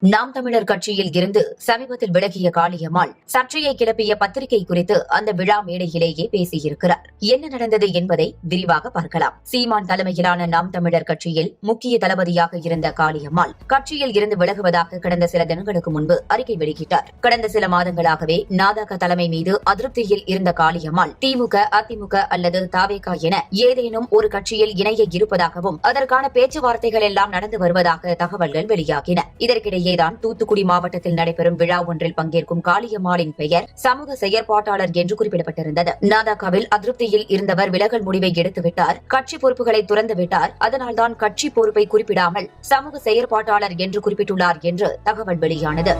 நாம் தமிழர் கட்சியில் இருந்து சமீபத்தில் விலகிய காளியம்மாள் சர்ச்சையை கிளப்பிய பத்திரிகை குறித்து அந்த விழா மேடையிலேயே பேசியிருக்கிறார். என்ன நடந்தது என்பதை விரிவாக பார்க்கலாம். சீமான் தலைமையிலான நாம் தமிழர் கட்சியில் முக்கிய தளபதியாக இருந்த காளியம்மாள் கட்சியில் இருந்து விலகுவதாக கடந்த சில தினங்களுக்கு முன்பு அறிக்கை வெளியிட்டார். கடந்த சில மாதங்களாகவே நாதாக தலைமை மீது அதிருப்தியில் இருந்த காளியம்மாள் திமுக, அதிமுக அல்லது தாவேகா என ஏதேனும் ஒரு கட்சியில் இணைய இருப்பதாகவும் அதற்கான பேச்சுவார்த்தைகள் எல்லாம் நடந்து வருவதாக தகவல்கள் வெளியாகின. இதற்கிடையே தூத்துக்குடி மாவட்டத்தில் நடைபெறும் விழா ஒன்றில் பங்கேற்கும் காளியம்மாளின் பெயர் சமூக செயற்பாட்டாளர் என்று குறிப்பிடப்பட்டிருந்தது. நாதாகாவில் அதிருப்தியில் இருந்தவர் விலகல் முடிவை எடுத்துவிட்டார், கட்சி பொறுப்புகளை துறந்துவிட்டார். அதனால்தான் கட்சி பொறுப்பை குறிப்பிடாமல் சமூக செயற்பாட்டாளர் என்று குறிப்பிட்டுள்ளார் என்று தகவல் வெளியானது.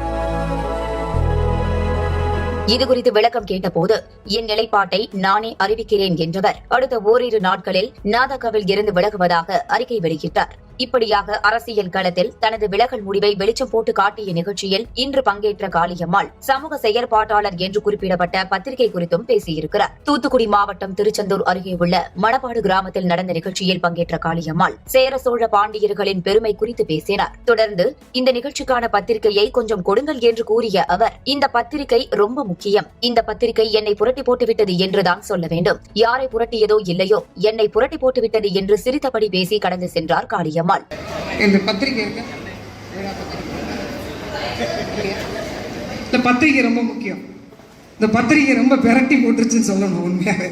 இதுகுறித்து விளக்கம் கேட்டபோது என் நிலைப்பாட்டை நானே அறிவிக்கிறேன் என்றவர் அடுத்த ஓரிரு நாட்களில் நாதாகாவில் இருந்து விலகுவதாக அறிக்கை வெளியிட்டார். இப்படியாக அரசியல் களத்தில் தனது விலகல் முடிவை வெளிச்சம் போட்டு காட்டிய நிகழ்ச்சியில் இன்று பங்கேற்ற காளியம்மாள் சமூக செயற்பாட்டாளர் என்று குறிப்பிடப்பட்ட பத்திரிகை குறித்தும் பேசியிருக்கிறார். தூத்துக்குடி மாவட்டம் திருச்செந்தூர் அருகே உள்ள மணப்பாடு கிராமத்தில் நடந்த நிகழ்ச்சியில் பங்கேற்ற காளியம்மாள் சேர சோழ பாண்டியர்களின் பெருமை குறித்து பேசினார். தொடர்ந்து இந்த நிகழ்ச்சிக்கான பத்திரிகையை கொஞ்சம் கொடுங்கள் என்று கூறிய அவர், இந்த பத்திரிகை ரொம்ப முக்கியம், இந்த பத்திரிகை என்னை புரட்டி போட்டுவிட்டது என்றுதான் சொல்ல வேண்டும், யாரை புரட்டியதோ இல்லையோ என்னை புரட்டி போட்டுவிட்டது என்று சிரித்தபடி பேசி கடந்து சென்றார் காளியம்மாள். இந்த பத்திரிகை இந்த பத்திரிகை ரொம்ப முக்கியம். இந்த பத்திரிகை ரொம்ப பிரட்டி போட்டுருச்சுன்னு சொல்லணும். உண்மையாவே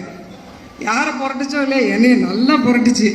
யாரை புரட்டுச்சோ இல்லையா, என்னைய நல்லா புரட்டுச்சு.